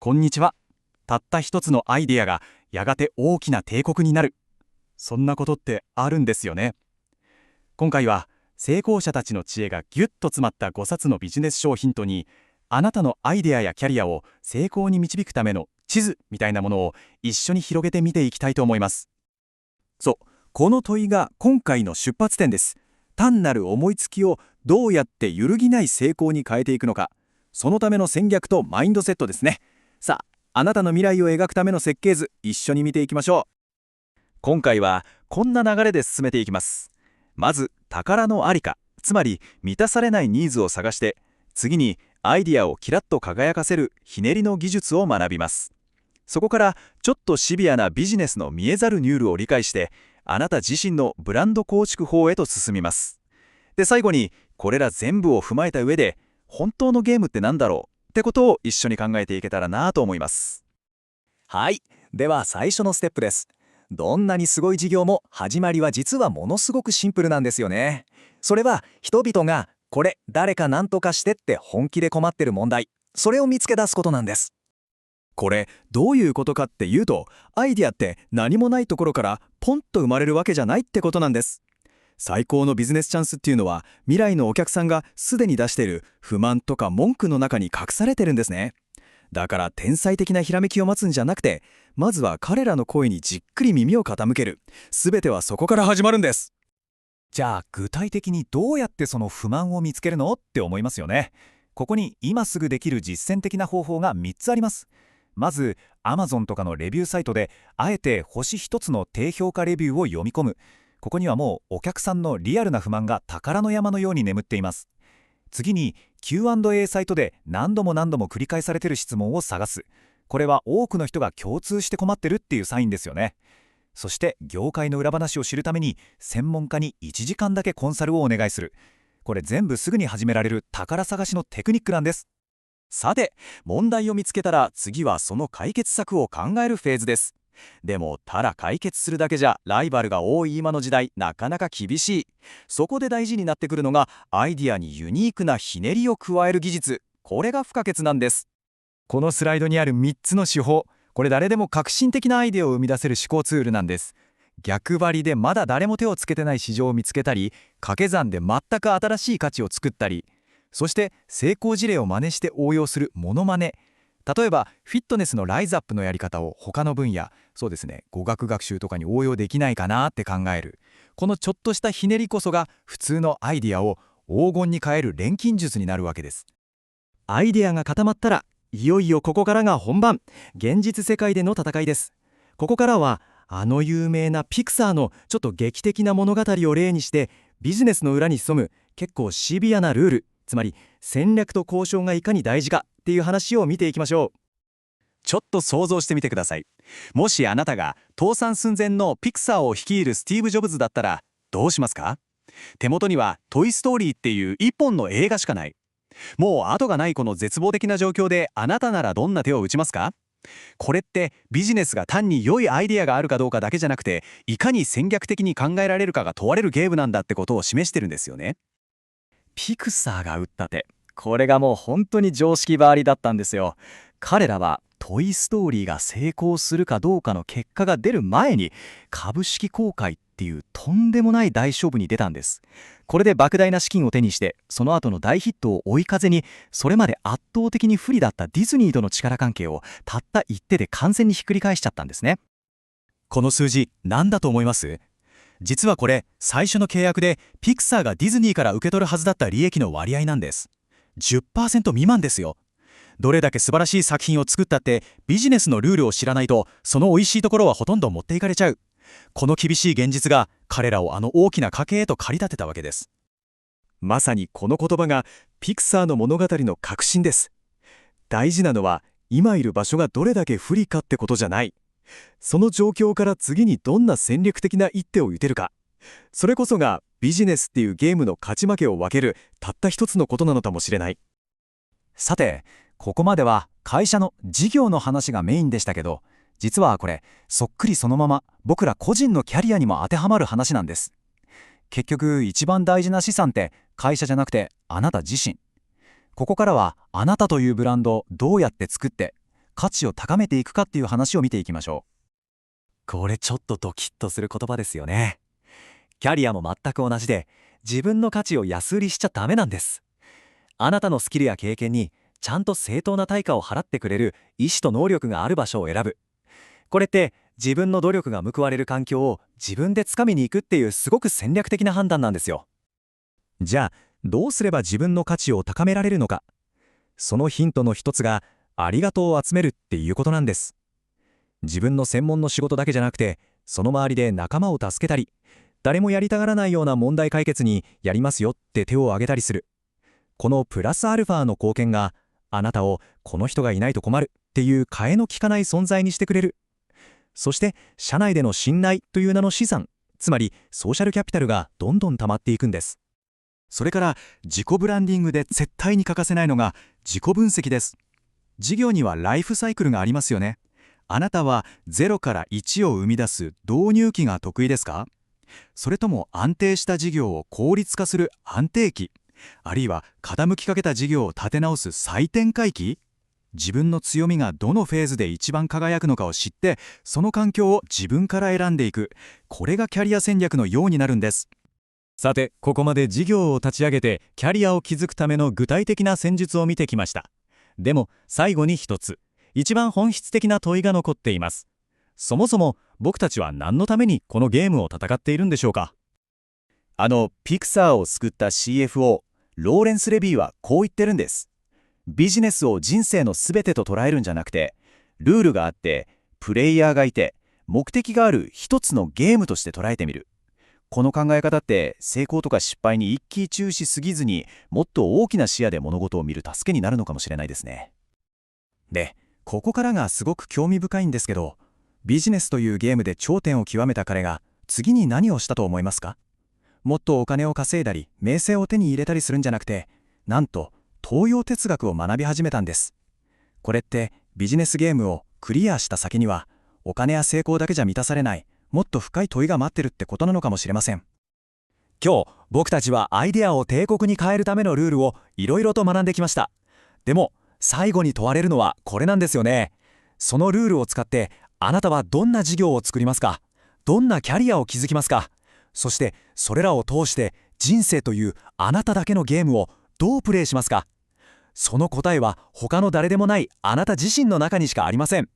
こんにちは。たった一つのアイデアがやがて大きな帝国になる。そんなことってあるんですよね。今回は成功者たちの知恵がぎゅっと詰まった5冊のビジネス書をヒントに、あなたのアイデアやキャリアを成功に導くための地図みたいなものを一緒に広げて見ていきたいと思います。そう、この問いが今回の出発点です。単なる思いつきをどうやって揺るぎない成功に変えていくのか、そのための戦略とマインドセットですね。さあ、あなたの未来を描くための設計図、一緒に見ていきましょう。今回はこんな流れで進めていきます。まず、宝のありか、つまり満たされないニーズを探して、次にアイディアをキラッと輝かせるひねりの技術を学びます。そこからちょっとシビアなビジネスの見えざるニュールを理解して、あなた自身のブランド構築法へと進みます。で、最後にこれら全部を踏まえた上で、本当のゲームって何だろうってことを一緒に考えていけたらなと思います。はい。では最初のステップです。どんなにすごい事業も始まりは実はものすごくシンプルなんですよね。それは人々がこれ誰か何とかしてって本気で困ってる問題、それを見つけ出すことなんです。これどういうことかっていうと、アイデアって何もないところからポンと生まれるわけじゃないってことなんです。最高のビジネスチャンスっていうのは、未来のお客さんがすでに出している不満とか文句の中に隠されてるんですね。だから天才的なひらめきを待つんじゃなくて、まずは彼らの声にじっくり耳を傾ける。すべてはそこから始まるんです。じゃあ具体的にどうやってその不満を見つけるのって思いますよね。ここに今すぐできる実践的な方法が3つあります。まず Amazon とかのレビューサイトであえて星1つの低評価レビューを読み込む。ここにはもうお客さんのリアルな不満が宝の山のように眠っています。次に Q&A サイトで何度も何度も繰り返されている質問を探す。これは多くの人が共通して困ってるっていうサインですよね。そして業界の裏話を知るために専門家に1時間だけコンサルをお願いする。これ全部すぐに始められる宝探しのテクニックなんです。さて、問題を見つけたら次はその解決策を考えるフェーズです。でもただ解決するだけじゃライバルが多い今の時代、なかなか厳しい。そこで大事になってくるのがアイディアにユニークなひねりを加える技術。これが不可欠なんです。このスライドにある3つの手法、これ誰でも革新的なアイデアを生み出せる思考ツールなんです。逆張りでまだ誰も手をつけてない市場を見つけたり、掛け算で全く新しい価値を作ったり、そして成功事例を真似して応用するモノマネ。例えばフィットネスのライズアップのやり方を他の分野、そうですね、語学学習とかに応用できないかなって考える。このちょっとしたひねりこそが普通のアイディアを黄金に変える錬金術になるわけです。アイディアが固まったら、いよいよここからが本番、現実世界での戦いです。ここからはあの有名なピクサーのちょっと劇的な物語を例にして、ビジネスの裏に潜む結構シビアなルール、つまり戦略と交渉がいかに大事かっていう話を見ていきましょう。ちょっと想像してみてください。もしあなたが倒産寸前のピクサーを率いるスティーブ・ジョブズだったらどうしますか？手元にはトイ・ストーリーっていう一本の映画しかない。もう後がないこの絶望的な状況で、あなたならどんな手を打ちますか？これってビジネスが単に良いアイデアがあるかどうかだけじゃなくて、いかに戦略的に考えられるかが問われるゲームなんだってことを示してるんですよね。ピクサーが打った手、これがもう本当に常識ばりだったんですよ。彼らはトイ・ストーリーが成功するかどうかの結果が出る前に、株式公開っていうとんでもない大勝負に出たんです。これで莫大な資金を手にして、その後の大ヒットを追い風に、それまで圧倒的に不利だったディズニーとの力関係をたった一手で完全にひっくり返しちゃったんですね。この数字何だと思います？実はこれ、最初の契約でピクサーがディズニーから受け取るはずだった利益の割合なんです。10% 未満ですよ。どれだけ素晴らしい作品を作ったってビジネスのルールを知らないと、その美味しいところはほとんど持っていかれちゃう。この厳しい現実が彼らをあの大きな家系へと駆り立てたわけです。まさにこの言葉がピクサーの物語の核心です。大事なのは今いる場所がどれだけ不利かってことじゃない。その状況から次にどんな戦略的な一手を打てるか。それこそがビジネスっていうゲームの勝ち負けを分けるたった一つのことなのかもしれない。さて、ここまでは会社の事業の話がメインでしたけど、実はこれそっくりそのまま僕ら個人のキャリアにも当てはまる話なんです。結局一番大事な資産って会社じゃなくてあなた自身。ここからはあなたというブランドをどうやって作って、価値を高めていくかっていう話を見ていきましょこれちょっとドキッとする言葉ですよね。キャリアも全く同じで、自分の価値を安売りしちゃダメなんです。あなたのスキルや経験にちゃんと正当な対価を払ってくれる意思と能力がある場所を選ぶ。これって自分の努力が報われる環境を自分で掴みに行くっていうすごく戦略的な判断なんですよ。う。じゃあ、どうすれば自分の価値を高められるのか。そのヒントの一つが、ありがとうを集めるっていうことなんです。自分の専門の仕事だけじゃなくて、その周りで仲間を助けたり、誰もやりたがらないような問題解決にやりますよって手を挙げたりする。このプラスアルファの貢献が、あなたをこの人がいないと困るっていう替えの利かない存在にしてくれる。そして、社内での信頼という名の資産、つまりソーシャルキャピタルがどんどん溜まっていくんです。それから、自己ブランディングで絶対に欠かせないのが自己分析です。事業にはライフサイクルがありますよね。あなたは0から1を生み出す導入期が得意ですか？それとも安定した事業を効率化する安定期、あるいは傾きかけた事業を立て直す再展開期？自分の強みがどのフェーズで一番輝くのかを知って、その環境を自分から選んでいく。これがキャリア戦略のようになるんです。さて、ここまで事業を立ち上げてキャリアを築くための具体的な戦術を見てきました。でも最後に一つ、一番本質的な問いが残っています。そもそも僕たちは何のためにこのゲームを戦っているんでしょうか？ピクサーを救った CFO、ローレンス・レビーはこう言ってるんです。ビジネスを人生のすべてと捉えるんじゃなくて、ルールがあって、プレイヤーがいて、目的がある一つのゲームとして捉えてみる。この考え方って成功とか失敗に一喜一憂しすぎずに、もっと大きな視野で物事を見る助けになるのかもしれないですね。で、ここからがすごく興味深いんですけど、ビジネスというゲームで頂点を極めた彼が次に何をしたと思いますか？もっとお金を稼いだり名声を手に入れたりするんじゃなくて、なんと東洋哲学を学び始めたんです。これってビジネスゲームをクリアした先には、お金や成功だけじゃ満たされない、もっと深い問いが待ってるってことなのかもしれません。今日僕たちはアイデアを帝国に変えるためのルールをいろいろと学んできました。でも最後に問われるのはこれなんですよね。そのルールを使ってあなたはどんな事業を作りますか？どんなキャリアを築きますか？そしてそれらを通して人生というあなただけのゲームをどうプレイしますか？その答えは他の誰でもないあなた自身の中にしかありません。